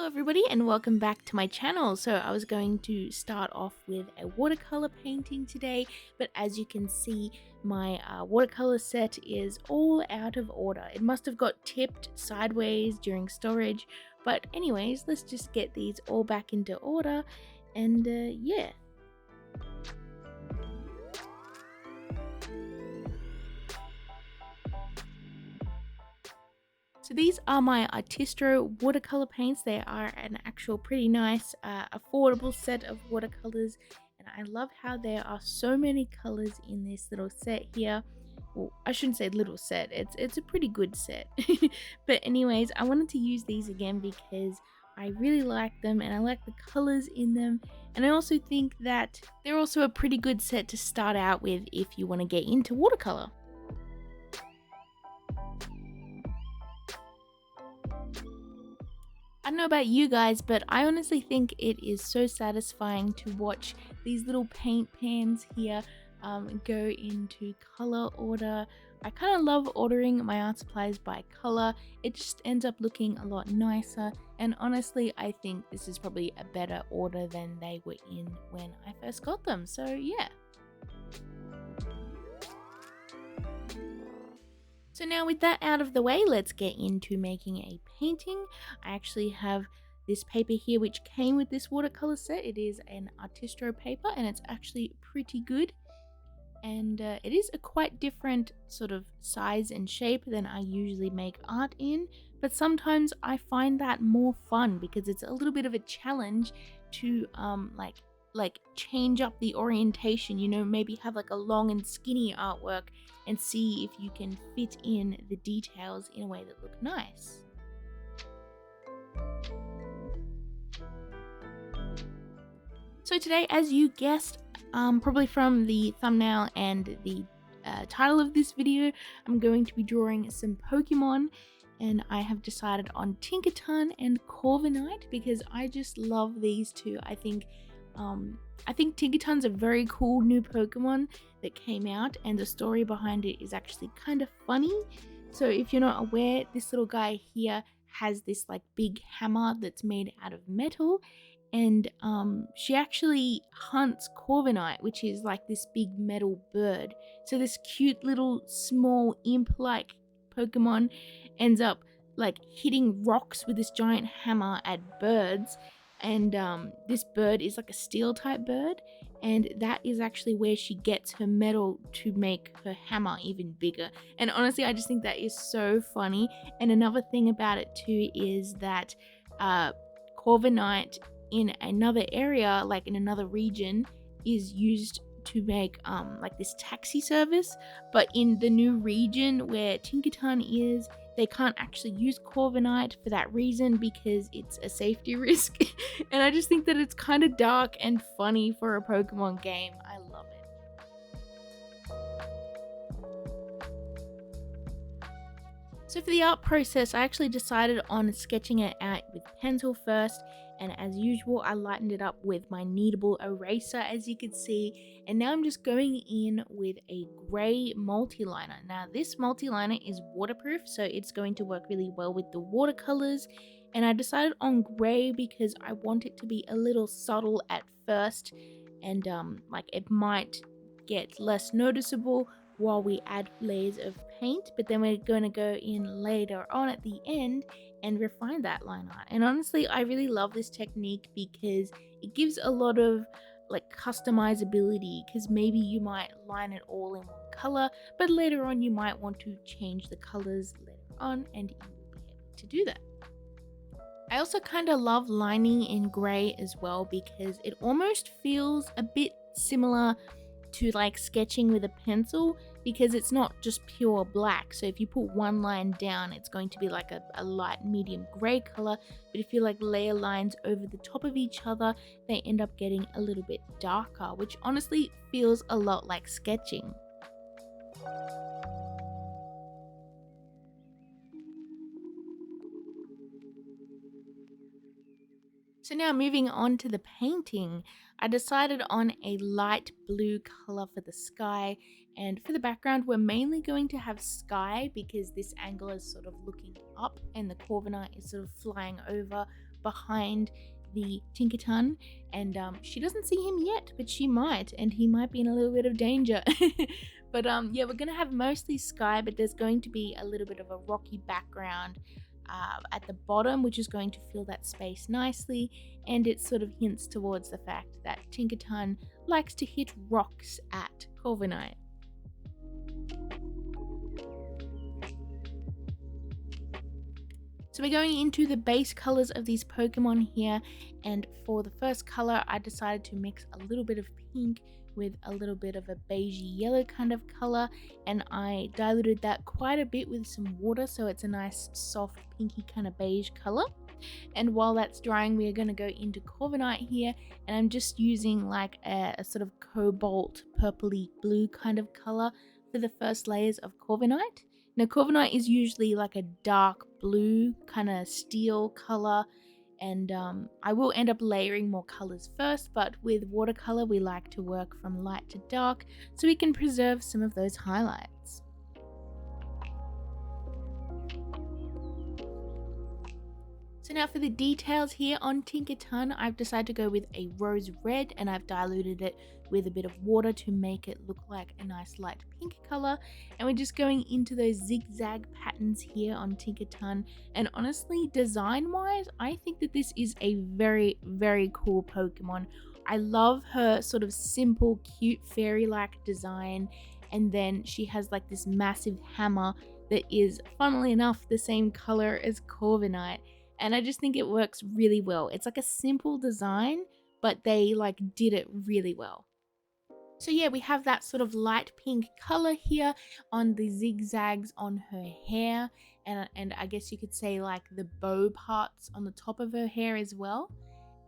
everybody and welcome back to my channel. So I was going to start off with a watercolor painting today, but as you can see, my watercolor set is all out of order. It must have got tipped sideways during storage, but anyways, let's just get these all back into order and yeah. So these are my Artistro watercolor paints. They are an actual pretty nice, affordable set of watercolors. And I love how there are so many colors in this little set here. Well, I shouldn't say little set. It's a pretty good set. But anyways, I wanted to use these again because I really like them and I like the colors in them. And I also think that they're also a pretty good set to start out with if you want to get into watercolor. I don't know about you guys, but I honestly think it is so satisfying to watch these little paint pans here go into color order. I kind of love ordering my art supplies by color. It just ends up looking a lot nicer, and honestly I think this is probably a better order than they were in when I first got them, so yeah. So now with that out of the way, let's get into making a painting. I actually have this paper here which came with this watercolor set. It is an Artistro paper and it's actually pretty good. And it is a quite different sort of size and shape than I usually make art in. But sometimes I find that more fun because it's a little bit of a challenge to like change up the orientation, you know, maybe have like a long and skinny artwork and see if you can fit in the details in a way that look nice. So today, as you guessed, probably from the thumbnail and the title of this video, I'm going to be drawing some Pokemon, and I have decided on Tinkaton and Corviknight because I just love these two. I think Tinkaton's a very cool new Pokemon that came out, and the story behind it is actually kind of funny. So if you're not aware, this little guy here has this like big hammer that's made out of metal, and she actually hunts Corviknight, which is like this big metal bird. So this cute little small imp-like Pokemon ends up like hitting rocks with this giant hammer at birds. And this bird is like a steel type bird, and that is actually where she gets her metal to make her hammer even bigger. And honestly, I just think that is so funny. And another thing about it too is that Corviknight in another area, like in another region, is used to make like this taxi service, but in the new region where Tinkaton is, they can't actually use Corviknight for that reason because it's a safety risk. And I just think that it's kind of dark and funny for a Pokemon game. I love it. So for the art process, I actually decided on sketching it out with pencil first, and as usual I lightened it up with my kneadable eraser, as you can see, and now I'm just going in with a grey multi-liner. Now this multi-liner is waterproof, so it's going to work really well with the watercolors, and I decided on grey because I want it to be a little subtle at first, and like it might get less noticeable while we add layers of paint, but then we're going to go in later on at the end and refine that line art. And honestly, I really love this technique because it gives a lot of like customizability, because maybe you might line it all in one color, but later on you might want to change the colors later on, and you will be able to do that. I also kind of love lining in grey as well because it almost feels a bit similar to like sketching with a pencil, because it's not just pure black. So if you put one line down, it's going to be like a light medium grey color, but if you like layer lines over the top of each other, they end up getting a little bit darker, which honestly feels a lot like sketching. So now moving on to the painting, I decided on a light blue color for the sky, and for the background we're mainly going to have sky because this angle is sort of looking up and the Corviknight is sort of flying over, behind the Tinkaton, and she doesn't see him yet, but she might, and he might be in a little bit of danger. But yeah, we're gonna have mostly sky, but there's going to be a little bit of a rocky background at the bottom, which is going to fill that space nicely, and it sort of hints towards the fact that Tinkaton likes to hit rocks at Corviknight. So we're going into the base colors of these Pokemon here, and for the first color I decided to mix a little bit of pink with a little bit of a beigey yellow kind of color, and I diluted that quite a bit with some water so it's a nice soft pinky kind of beige color. And while that's drying, we are going to go into Corviknight here, and I'm just using like a sort of cobalt purpley blue kind of color for the first layers of Corviknight. Now Corviknight is usually like a dark blue kind of steel color, and I will end up layering more colors first, but with watercolor we like to work from light to dark so we can preserve some of those highlights. So now for the details here on Tinkaton, I've decided to go with a rose red, and I've diluted it with a bit of water to make it look like a nice light pink color. And we're just going into those zigzag patterns here on Tinkaton. And honestly, design wise, I think that this is a very, very cool Pokemon. I love her sort of simple, cute, fairy-like design. And then she has like this massive hammer that is, funnily enough, the same color as Corviknight. And I just think it works really well. It's like a simple design, but they like did it really well. So yeah, we have that sort of light pink color here on the zigzags on her hair, and I guess you could say like the bow parts on the top of her hair as well.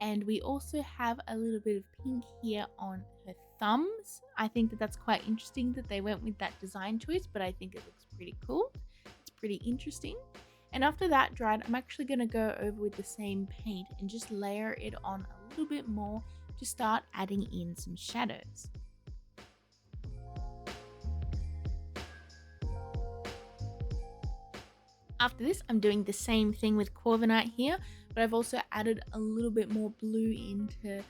And we also have a little bit of pink here on her thumbs. I think that that's quite interesting that they went with that design choice, but I think it looks pretty cool. It's pretty interesting. And after that dried, I'm actually going to go over with the same paint and just layer it on a little bit more to start adding in some shadows. After this, I'm doing the same thing with Corviknight here, but I've also added a little bit more blue into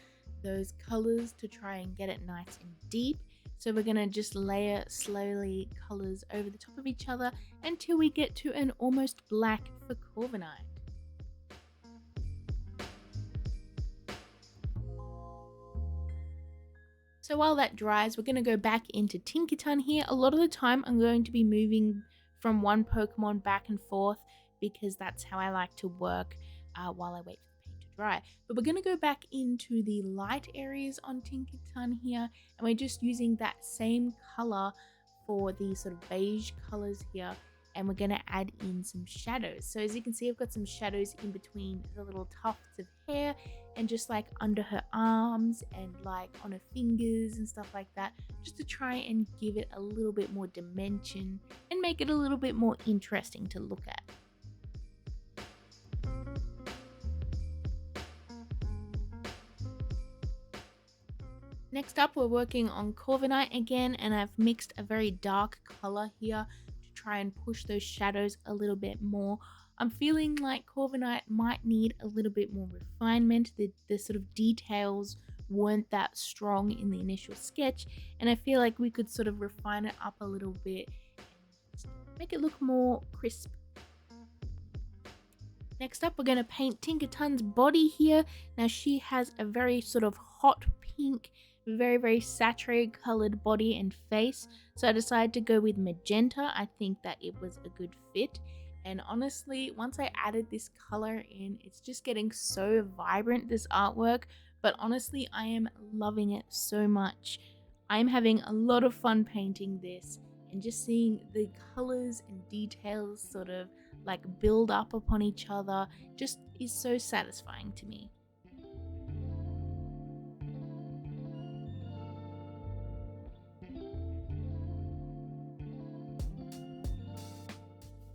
those colors to try and get it nice and deep. So we're going to just layer slowly colors over the top of each other until we get to an almost black for Corviknight. So while that dries, we're going to go back into Tinkaton here. A lot of the time I'm going to be moving from one Pokemon back and forth because that's how I like to work while I wait for the paint to dry. But we're going to go back into the light areas on Tinkaton here, and we're just using that same color for the sort of beige colors here, and we're going to add in some shadows. So as you can see, I've got some shadows in between the little tufts of hair and just like under her arms and like on her fingers and stuff like that, just to try and give it a little bit more dimension and make it a little bit more interesting to look at. Next up, we're working on Corviknight again, and I've mixed a very dark color here to try and push those shadows a little bit more. I'm feeling like Corviknight might need a little bit more refinement. The sort of details weren't that strong in the initial sketch, and I feel like we could sort of refine it up a little bit and make it look more crisp. Next up, we're going to paint Tinkaton's body here. Now she has a very sort of hot pink, very saturated colored body and face, so I decided to go with magenta. I think that it was a good fit, and honestly, once I added this color in, it's just getting so vibrant, this artwork. But honestly, I am loving it so much. I'm having a lot of fun painting this, and just seeing the colors and details sort of like build up upon each other just is so satisfying to me.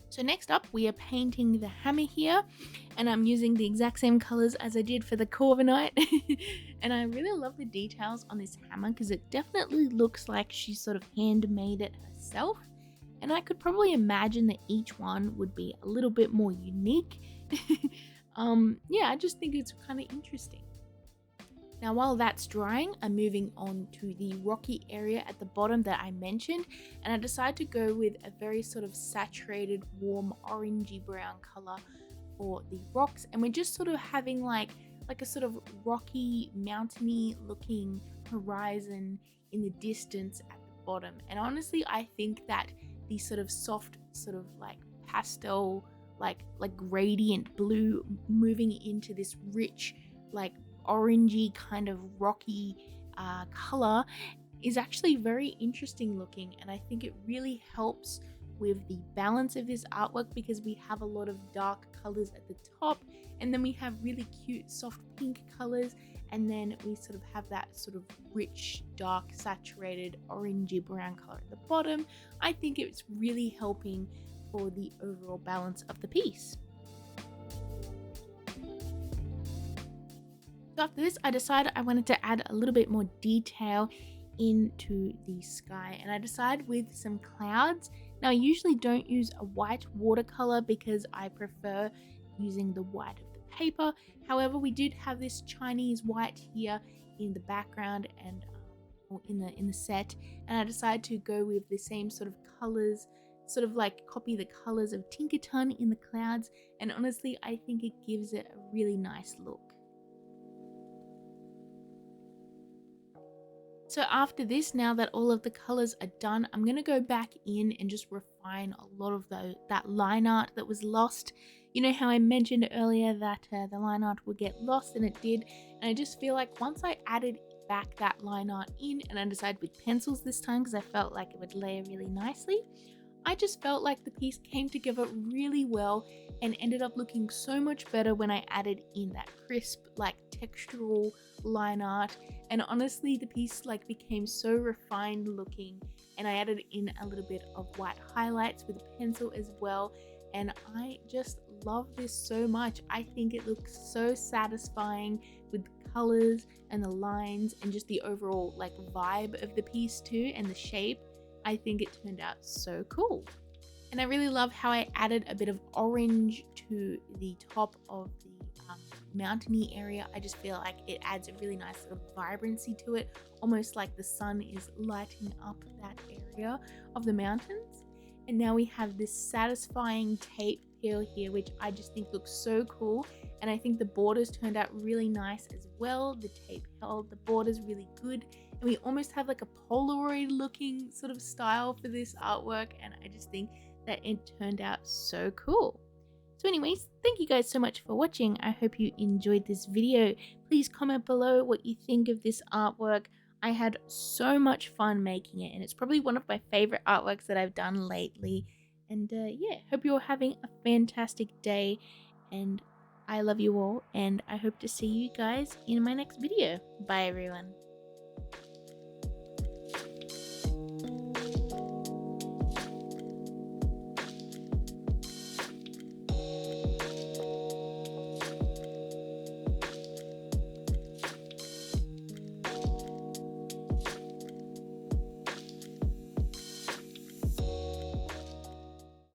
So next up, we are painting the hammer here, and I'm using the exact same colors as I did for the Corviknight. And I really love the details on this hammer because it definitely looks like she sort of handmade it herself. And I could probably imagine that each one would be a little bit more unique. yeah, I just think it's kind of interesting. Now while that's drying, I'm moving on to the rocky area at the bottom that I mentioned, and I decided to go with a very sort of saturated warm orangey brown color for the rocks, and we're just sort of having like a sort of rocky mountainy looking horizon in the distance at the bottom. And honestly, I think that the sort of soft sort of like pastel like gradient blue moving into this rich like orangey kind of rocky color is actually very interesting looking, and I think it really helps with the balance of this artwork because we have a lot of dark colors at the top, and then we have really cute soft pink colors, and then we sort of have that sort of rich dark saturated orangey brown color at the bottom. I think it's really helping for the overall balance of the piece. So after this, I decided I wanted to add a little bit more detail into the sky, and I decided with some clouds. Now I usually don't use a white watercolor because I prefer using the white of the paper. However, we did have this Chinese white here in the background and or in the set, and I decided to go with the same sort of colors, sort of like copy the colors of Tinkaton in the clouds, and honestly I think it gives it a really nice look. So after this, now that all of the colors are done, I'm going to go back in and just refine a lot of that line art that was lost. You know how I mentioned earlier that the line art would get lost, and it did. And I just feel like once I added back that line art in, and I decided with pencils this time because I felt like it would layer really nicely, I just felt like the piece came together really well and ended up looking so much better when I added in that crisp, like textural line art. And honestly, the piece like became so refined looking, and I added in a little bit of white highlights with a pencil as well. And I just love this so much. I think it looks so satisfying with the colors and the lines and just the overall like vibe of the piece too, and the shape. I think it turned out so cool. And I really love how I added a bit of orange to the top of the mountainy area. I just feel like it adds a really nice sort of vibrancy to it, almost like the sun is lighting up that area of the mountains. And now we have this satisfying tape peel here, which I just think looks so cool. And I think the borders turned out really nice as well. The tape held the borders really good, and we almost have like a Polaroid looking sort of style for this artwork, and I just think that it turned out so cool. So anyways, thank you guys so much for watching. I hope you enjoyed this video. Please comment below what you think of this artwork. I had so much fun making it, and it's probably one of my favorite artworks that I've done lately. And yeah, hope you're having a fantastic day, and I love you all, and I hope to see you guys in my next video. Bye everyone.